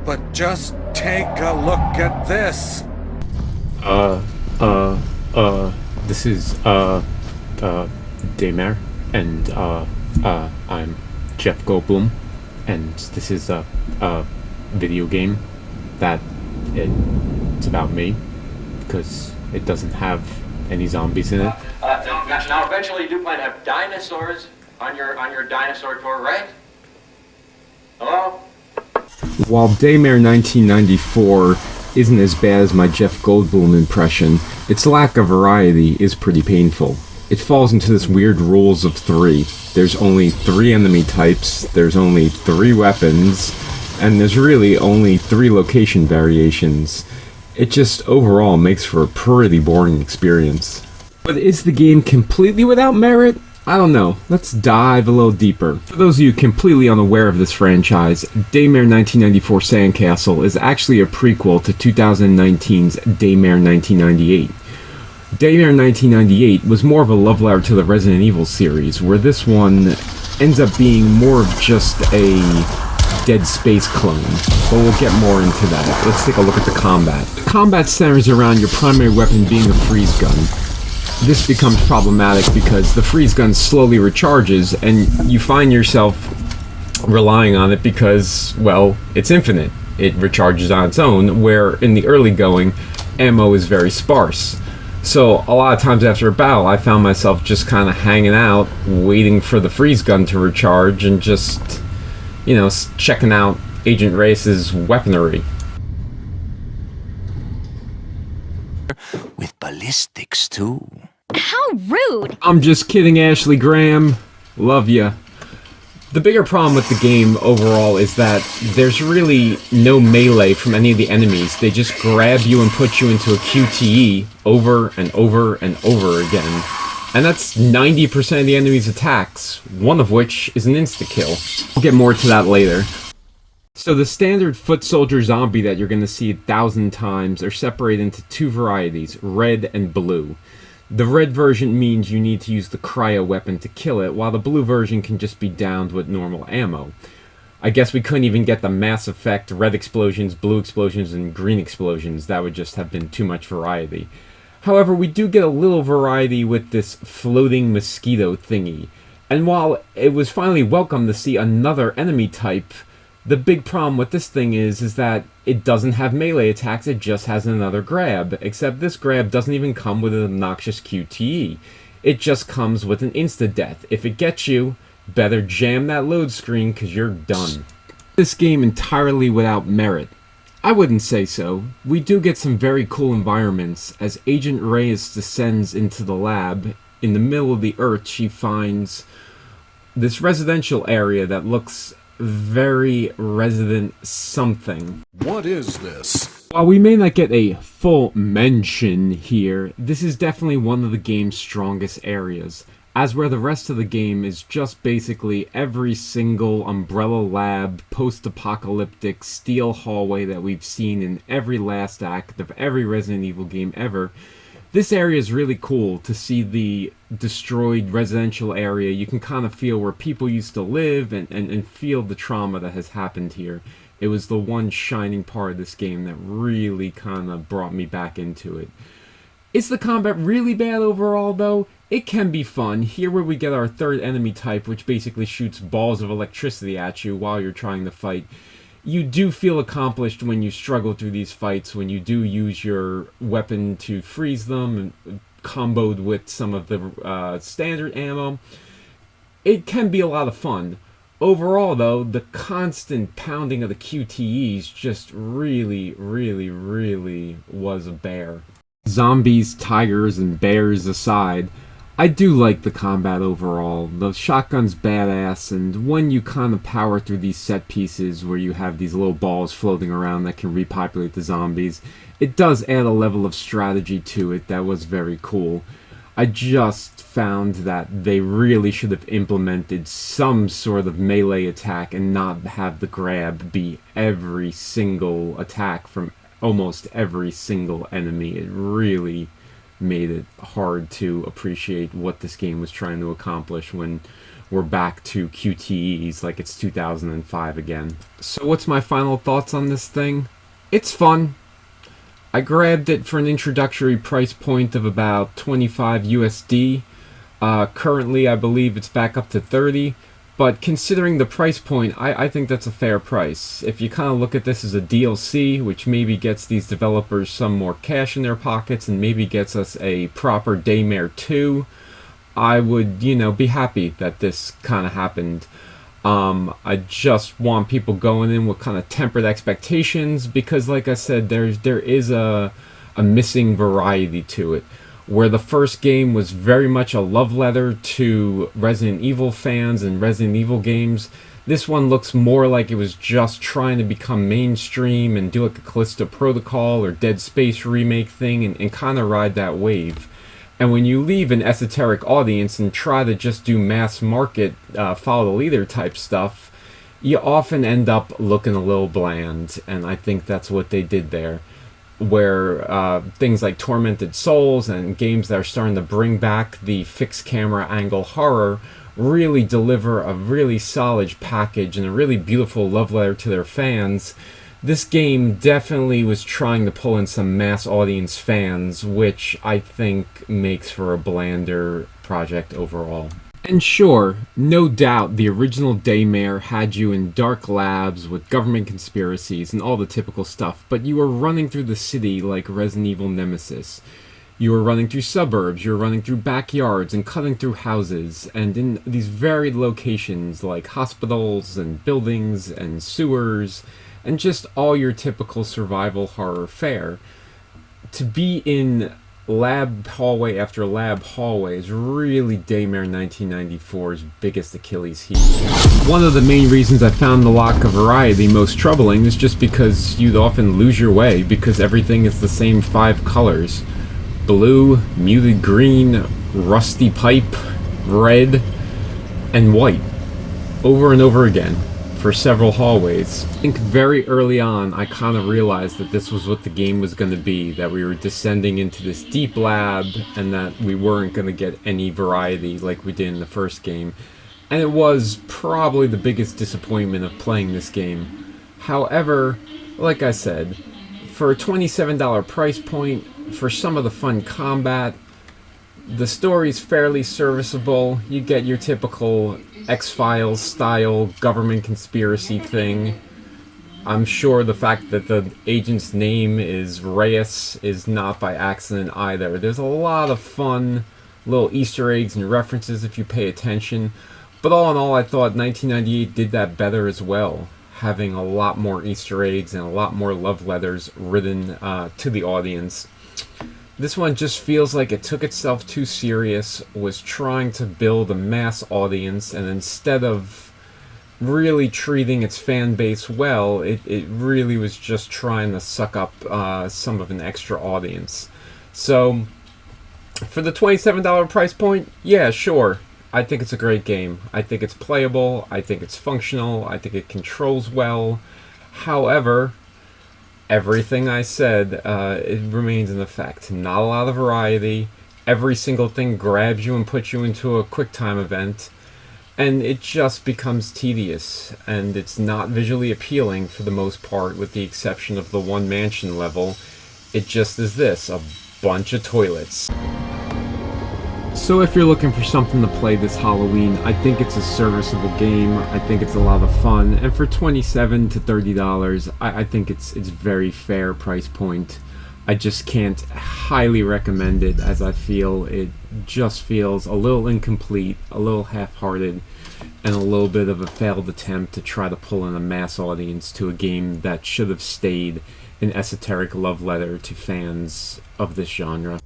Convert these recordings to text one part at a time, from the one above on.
But just take a look at this. This is, Daymare, and, I'm Jeff Goldblum, and this is a video game that it's about me, because it doesn't have any zombies in it. Now, eventually, you do plan to have dinosaurs on your dinosaur tour, right? Hello? While Daymare 1994 isn't as bad as my Jeff Goldblum impression, its lack of variety is pretty painful. It falls into this weird rules of three. There's only 3 enemy types, there's only 3 weapons, and there's really only 3 location variations. It just overall makes for a pretty boring experience. But is the game completely without merit? I don't know. Let's dive a little deeper. For those of you completely unaware of this franchise, Daymare 1994 SandCastle is actually a prequel to 2019's Daymare 1998. Daymare 1998 was more of a love letter to the Resident Evil series, where this one ends up being more of just a Dead Space clone, but we'll get more into that. Let's take a look at the combat. The combat centers around your primary weapon being a freeze gun. This becomes problematic because the freeze gun slowly recharges and you find yourself relying on it because, well, it's infinite. It recharges on its own, where in the early going, ammo is very sparse. So a lot of times after a battle, I found myself just kind of hanging out, waiting for the freeze gun to recharge and just, you know, checking out Agent Reyes' weaponry. With ballistics, too. How rude! I'm just kidding, Ashley Graham. Love ya. The bigger problem with the game overall is that there's really no melee from any of the enemies. They just grab you and put you into a QTE over and over and over again. And that's 90% of the enemy's attacks, one of which is an insta-kill. I'll get more to that later. So the standard foot soldier zombie that you're going to see 1,000 times are separated into 2 varieties, red and blue. The red version means you need to use the cryo weapon to kill it, while the blue version can just be downed with normal ammo. I guess we couldn't even get the Mass Effect red explosions, blue explosions, and green explosions. That would just have been too much variety. However, we do get a little variety with this floating mosquito thingy. And while it was finally welcome to see another enemy type, the big problem with this thing is that it doesn't have melee attacks, it just has another grab. Except this grab doesn't even come with an obnoxious QTE. It just comes with an insta-death. If it gets you, better jam that load screen because you're done. This game entirely without merit. I wouldn't say so. We do get some very cool environments. As Agent Reyes descends into the lab, in the middle of the earth she finds this residential area that looks very Resident something. What is this? While we may not get a full mention here, this is definitely one of the game's strongest areas, as where the rest of the game is just basically every single Umbrella Lab, post-apocalyptic steel hallway that we've seen in every last act of every Resident Evil game ever. This area is really cool to see the destroyed residential area. You can kind of feel where people used to live and feel the trauma that has happened here. It was the one shining part of this game that really kind of brought me back into it. Is the combat really bad overall, though? It can be fun. Here where we get our third enemy type, which basically shoots balls of electricity at you while you're trying to fight. You do feel accomplished when you struggle through these fights, when you do use your weapon to freeze them, and comboed with some of the standard ammo. It can be a lot of fun. Overall, though, the constant pounding of the QTEs just really was a bear. Zombies, tigers, and bears aside, I do like the combat overall. The shotgun's badass, and when you kind of power through these set pieces where you have these little balls floating around that can repopulate the zombies, it does add a level of strategy to it that was very cool. I just found that they really should have implemented some sort of melee attack and not have the grab be every single attack from almost every single enemy. It really made it hard to appreciate what this game was trying to accomplish when we're back to QTEs like it's 2005 again. So what's my final thoughts on this thing? It's fun. I grabbed it for an introductory price point of about 25 USD. Currently, I believe it's back up to 30. But considering the price point, I think that's a fair price. If you kind of look at this as a DLC, which maybe gets these developers some more cash in their pockets and maybe gets us a proper Daymare 2, I would, be happy that this kind of happened. I just want people going in with kind of tempered expectations because, like I said, there is a missing variety to it. Where the first game was very much a love letter to Resident Evil fans and Resident Evil games, this one looks more like it was just trying to become mainstream and do like a Callisto Protocol or Dead Space remake thing and kind of ride that wave. And when you leave an esoteric audience and try to just do mass market, follow the leader type stuff, you often end up looking a little bland, and I think that's what they did there. Where things like Tormented Souls and games that are starting to bring back the fixed camera angle horror really deliver a really solid package and a really beautiful love letter to their fans. This game definitely was trying to pull in some mass audience fans, which I think makes for a blander project overall. And sure, no doubt the original Daymare had you in dark labs with government conspiracies and all the typical stuff, but you were running through the city like Resident Evil Nemesis. You were running through suburbs, you were running through backyards and cutting through houses, and in these varied locations like hospitals and buildings and sewers, and just all your typical survival horror fare. To be in lab hallway after lab hallway is really Daymare 1994's biggest Achilles heel. One of the main reasons I found the lack of variety most troubling is just because you'd often lose your way because everything is the same 5 colors. Blue, muted green, rusty pipe, red, and white. Over and over again. For several hallways. I think very early on I kind of realized that this was what the game was going to be, that we were descending into this deep lab and that we weren't going to get any variety like we did in the first game. And it was probably the biggest disappointment of playing this game. However, like I said, for a $27 price point, for some of the fun combat, the story's fairly serviceable. You get your typical X-Files style government conspiracy thing. I'm sure the fact that the agent's name is Reyes is not by accident either. There's a lot of fun little Easter eggs and references if you pay attention. But all in all, I thought 1998 did that better as well, having a lot more Easter eggs and a lot more love letters written to the audience. This one just feels like it took itself too serious, was trying to build a mass audience, and instead of really treating its fan base well, it really was just trying to suck up some of an extra audience. So, for the $27 price point, yeah, sure. I think it's a great game. I think it's playable, I think it's functional, I think it controls well. However, everything I said, it remains in effect. Not a lot of variety. Every single thing grabs you and puts you into a QuickTime event. And it just becomes tedious. And it's not visually appealing for the most part, with the exception of the one mansion level. It just is this, a bunch of toilets. So if you're looking for something to play this Halloween, I think it's a serviceable game. I think it's a lot of fun, and for $27 to $30, I think it's very fair price point. I just can't highly recommend it, as I feel it just feels a little incomplete, a little half-hearted, and a little bit of a failed attempt to try to pull in a mass audience to a game that should have stayed an esoteric love letter to fans of this genre.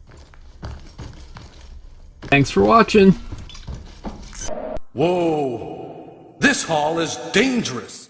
Thanks for watching! Whoa! This hall is dangerous!